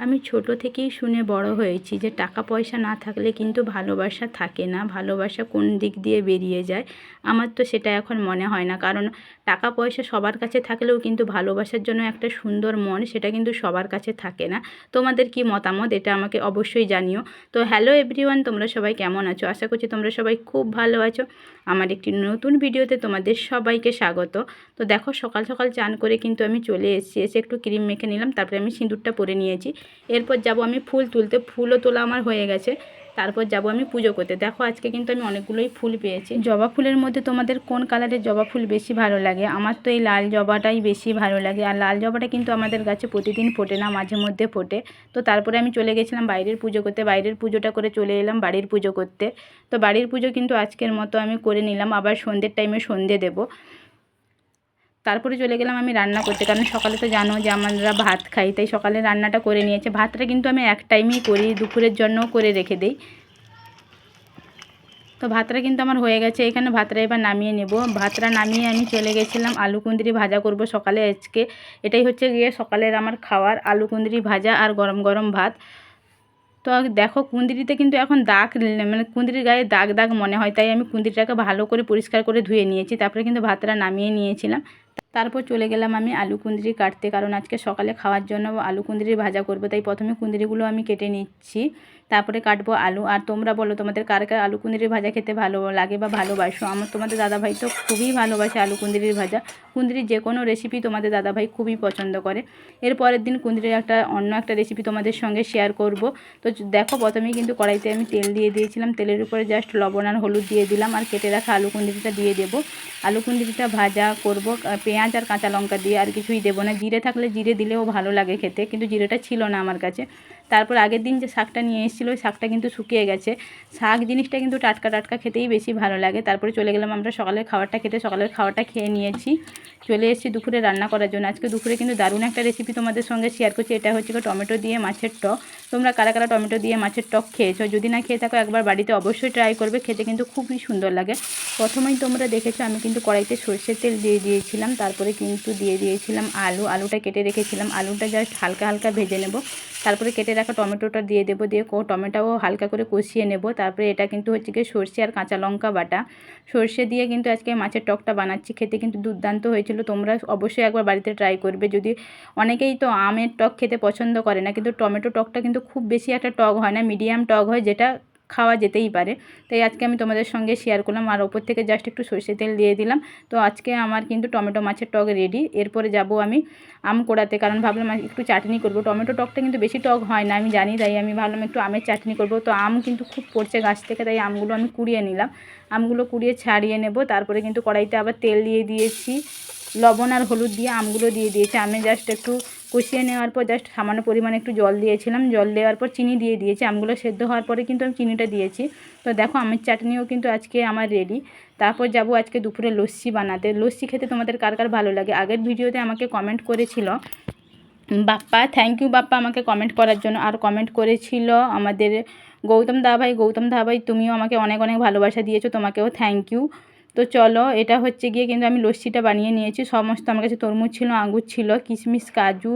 আমি ছোট থেকেই শুনে বড় হয়েছি যে টাকা পয়সা না থাকলে কিন্তু ভালোবাসা থাকে না, ভালোবাসা কোন দিক দিয়ে বেরিয়ে যায়। আমার তো সেটা এখন মনে হয় না, কারণ টাকা পয়সা সবার কাছে থাকলেও কিন্তু ভালোবাসার জন্য একটা সুন্দর মন সেটা কিন্তু সবার কাছে থাকে না। তোমাদের কি মতামত এটা আমাকে অবশ্যই জানিও। তো হ্যালো এভরিওয়ান, তোমরা সবাই কেমন আছো? আশা করছি তোমরা সবাই খুব ভালো আছো। আমার একটি নতুন ভিডিওতে তোমাদের সবাইকে স্বাগত। তো দেখো, সকাল সকাল চান করে কিন্তু আমি চলে এসে একটু ক্রিম মেখে নিলাম, তারপরে আমি সিঁদুরটা পরে নিয়েছি। এরপর যাব আমি ফুল তুলতে, ফুলও তোলা আমার হয়ে গেছে। তারপর যাব আমি পুজো করতে। দেখো, আজকে কিন্তু আমি অনেকগুলোই ফুল পেয়েছি। জবা ফুলের মধ্যে তোমাদের কোন কালারের জবা ফুল বেশি ভালো লাগে? আমার তো এই লাল জবাটাই বেশি ভালো লাগে। আর লাল জবাটা কিন্তু আমাদের গাছে প্রতিদিন ফোটে না, মাঝে মধ্যে ফোটে। তো তারপরে আমি চলে গেছিলাম বাইরের পুজো করতে, বাইরের পুজোটা করে চলে এলাম বাড়ির পুজো করতে। তো বাড়ির পুজো কিন্তু আজকের মতো আমি করে নিলাম, আবার সন্ধ্যের টাইমে সন্ধে দেবো। তারপরে চলে গেলাম আমি রান্না করতে, কারণ সকালে তো জানো যে আমরা ভাত খাই, তাই সকালে রান্নাটা করে নিয়েছে। ভাতটা কিন্তু আমি এক টাইমেই করি, দুপুরের জন্যও করে রেখে দিই। তো ভাতটা কিন্তু আমার হয়ে গেছে, এখানে ভাতটা এবার নামিয়ে নেব। ভাতটা নামিয়ে আমি চলে গেছিলাম আলু কুঁদরি ভাজা করব সকালে। আজকে এটাই হচ্ছে গিয়ে সকালের আমার খাওয়ার, আলু কুঁদরি ভাজা আর গরম গরম ভাত। তো দেখো, কুঁদরিতে কিন্তু এখন দাগ, মানে কুঁদরির গায়ে দাগ দাগ মনে হয়, তাই আমি কুঁদরিটাকে ভালো করে পরিষ্কার করে ধুয়ে নিয়েছি। তারপরে কিন্তু ভাতটা নামিয়ে নিয়েছিলাম। তারপর চলে গেলাম আমি আলু কুঁদরি কাটতে, কারণ আজকে সকালে খাওয়ার জন্য আলু কুঁদরি ভাজা করব। তাই প্রথমে কুঁদরিগুলো আমি কেটে নিচ্ছি, তারপরে কাটবো আলু। আর তোমরা বলো তোমাদের কার কার আলু কুঁদরি ভাজা খেতে ভালো লাগে বা ভালোবাসো? তোমাদের দাদাভাই তো খুবই ভালোবাসে আলু কুঁদরির ভাজা। কুঁদরির যে কোনো রেসিপি তোমাদের দাদাভাই খুবই পছন্দ করে। এর পরের দিন কুঁদরির অন্য একটা রেসিপি তোমাদের সঙ্গে শেয়ার করব। তো দেখো, প্রথমেই কিন্তু কড়াইতে আমি তেল দিয়ে দিয়েছিলাম, তেলের উপরে জাস্ট লবণ আর হলুদ দিয়ে দিলাম, আর কেটে রাখা আলু কুঁদরিটা দিয়ে দেবো। আলু কুঁদরিটা ভাজা করব পেঁয়াজ আর কাঁচা লঙ্কা দিয়ে, আর কিছুই দেবো না। জিরে থাকলে জিরে দিলেও ভালো লাগে খেতে, কিন্তু জিরেটা ছিল না আমার কাছে। তারপর আগের দিন যে শাকটা নিয়ে এসেছিলো, ওই শাকটা কিন্তু শুকিয়ে গেছে। শাক জিনিসটা কিন্তু টাটকা টাটকা খেতেই বেশি ভালো লাগে। তারপরে চলে গেলাম আমরা সকালের খাবারটা খেতে। সকালের খাবারটা খেয়ে নিয়েছি, চলে এসেছি দুপুরে রান্না করার জন্য। আজকে দুপুরে কিন্তু দারুণ একটা রেসিপি তোমাদের সঙ্গে শেয়ার করছি। এটা হচ্ছে টমেটো দিয়ে মাছের টক। তোমরা কারা কারা টমেটো দিয়ে মাছের টক খেয়েছো? যদি না খেয়ে থাকো, একবার বাড়িতে অবশ্যই ট্রাই করবে, খেতে কিন্তু খুবই সুন্দর লাগে। প্রথমেই তোমরা দেখেছো আমি কিন্তু কড়াইতে সরষের তেল দিয়ে দিয়েছিলাম, তারপরে কিন্তু দিয়ে দিয়েছিলাম আলুটা কেটে রেখেছিলাম। আলুটা জাস্ট হালকা হালকা ভেজে নেব, তারপরে কেটে রাখা টমেটোটা দিয়ে দেবো, দিয়ে টমেটোও হালকা করে কষিয়ে নেব। তারপরে এটা কিন্তু হচ্ছে গিয়ে সরষে আর কাঁচা লঙ্কা বাটা। সরষে দিয়ে কিন্তু আজকে মাছের টকটা বানাচ্ছি, খেতে কিন্তু দুর্দান্ত হয়েছিল। তোমরা অবশ্যই একবার বাড়িতে ট্রাই করবে। যদি অনেকেই তো আমের টক খেতে পছন্দ করে না, কিন্তু টমেটো টকটা কিন্তু খুব বেশি একটা টক হয় না, মিডিয়াম টক হয়, যেটা খাওয়া যেতেই পারে। তাই আজকে আমি তোমাদের সঙ্গে শেয়ার করলাম। আর ওপর থেকে জাস্ট একটু সরষে তেল দিয়ে দিলাম। তো আজকে আমার কিন্তু টমেটো মাছের টক রেডি। এরপরে যাব আমি আম কোড়াতে, কারণ ভাবলাম একটু চাটনি করব। টমেটো টকটা কিন্তু বেশি টক হয় না আমি জানি, তাই আমি ভাবলাম একটু আমের চাটনি করব। তো আম কিন্তু খুব পড়ছে গাছ থেকে, তাই আমগুলো আমি কুড়িয়ে নিলাম। আমগুলো কুড়িয়ে ছাড়িয়ে নেব। তারপরে কিন্তু কড়াইতে আবার তেল দিয়ে দিয়েছি, লবণ আর হলুদ দিয়ে আমগুলো দিয়ে দিয়েছি। আমি জাস্ট একটু কষিয়ে নেওয়ার পর জাস্ট সামান্য পরিমাণে একটু জল দিয়েছিলাম, জল দেওয়ার পর চিনি দিয়ে দিয়েছি। আমগুলো সেদ্ধ হওয়ার পরে কিন্তু আমি চিনিটা দিয়েছি। তো দেখো, আমের চাটনিও কিন্তু আজকে আমার রেডি। তারপর যাব আজকে দুপুরে লস্যি বানাতে। লস্যি খেতে তোমাদের কার কার ভালো লাগে? আগের ভিডিওতে আমাকে কমেন্ট করেছিল বাপ্পা, থ্যাংক ইউ বাপ্পা আমাকে কমেন্ট করার জন্য। আর কমেন্ট করেছিল আমাদের গৌতম দাভাই, তুমিও আমাকে অনেক অনেক ভালোবাসা দিয়েছো, তোমাকেও থ্যাংক ইউ। তো চলো, এটা হচ্ছে গিয়ে কিন্তু আমি লস্যিটা বানিয়ে নিয়েছি। সমস্ত আমার কাছে তরমুজ ছিল, আঙুর ছিল, কিশমিশ, কাজু,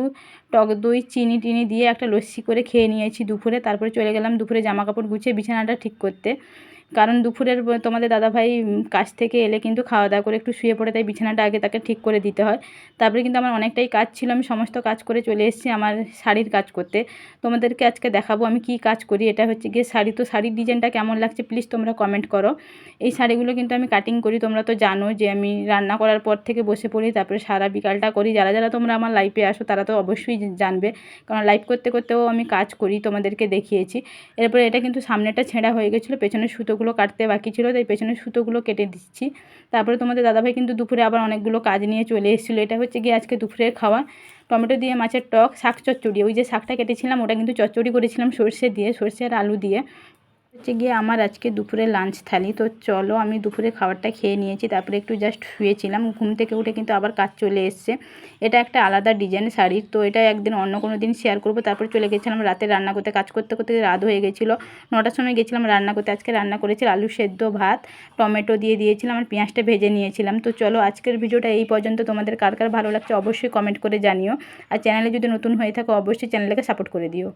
টক দই, চিনি টিনি দিয়ে একটা লস্যি করে খেয়ে নিয়েছি দুপুরে। তারপরে চলে গেলাম দুপুরে জামা কাপড় গুছিয়ে বিছানাটা ঠিক করতে, কারণ দুপুরের তোমাদের দাদাভাই কাজ থেকে এলে কিন্তু খাওয়া দাওয়া করে একটু শুয়ে পড়ে, তাই বিছানাটা আগে তাকে ঠিক করে দিতে হয়। তারপরে কিন্তু আমার অনেকটাই কাজ ছিল, আমি সমস্ত কাজ করে চলে এসেছি আমার শাড়ির কাজ করতে। তোমাদেরকে আজকে দেখাবো আমি কি কাজ করি। এটা হচ্ছে গিয়ে শাড়ি। তো শাড়ির ডিজাইনটা কেমন লাগছে প্লিজ তোমরা কমেন্ট করো। এই শাড়িগুলো কিন্তু আমি কাটিং করি। তোমরা তো জানো যে আমি রান্না করার পর থেকে বসে পড়ি, তারপরে সারা বিকালটা করি। যারা যারা তোমরা আমার লাইফে আসো তারা তো অবশ্যই জানবে, কারণ লাইভ করতে করতেও আমি কাজ করি, তোমাদেরকে দেখিয়েছি। এরপরে এটা কিন্তু সামনেটা ছেঁড়া হয়ে গেছিলো, পেছনের সুতোগুলো কাটতে বাকি ছিল, তাই পেছনের সুতোগুলো কেটে দিচ্ছি। তারপরে তোমাদের দাদাভাই কিন্তু দুপুরে আবার অনেকগুলো কাজ নিয়ে চলে এসেছিলো। এটা হচ্ছে গিয়ে আজকে দুপুরের খাওয়া, টমেটো দিয়ে মাছের টক, শাক চচ্চড়ি। ওই যে শাকটা কেটেছিলাম ওটা কিন্তু চচ্চড়ি করেছিলাম সর্ষে দিয়ে, সর্ষে আর আলু দিয়ে। হচ্ছে গিয়ে আমার আজকে দুপুরে লাঞ্চ থালি। তো চলো আমি দুপুরে খাবারটা খেয়ে নিয়েছি, তারপরে একটু জাস্ট শুয়েছিলাম। ঘুম থেকে উঠে কিন্তু আবার কাজ চলে এসছে। এটা একটা আলাদা ডিজাইন শাড়ির, তো এটা একদিন অন্য কোনো দিন শেয়ার করবো। তারপরে চলে গেছিলাম রাতে রান্না করতে, কাজ করতে করতে রাত হয়ে গেছিলো। 9টার সময় গেছিলাম রান্না করতে। আজকে রান্না করেছি আলু সেদ্ধ, ভাত, টমেটো দিয়ে দিয়েছিলাম আর পেঁয়াজটা ভেজে নিয়েছিলাম। তো চলো আজকের ভিডিওটা এই পর্যন্ত। তোমাদের কার কার ভালো লাগছে অবশ্যই কমেন্ট করে জানিও। আর চ্যানেলে যদি নতুন হয়ে থাকো অবশ্যই চ্যানেলটাকে সাপোর্ট করে দিও।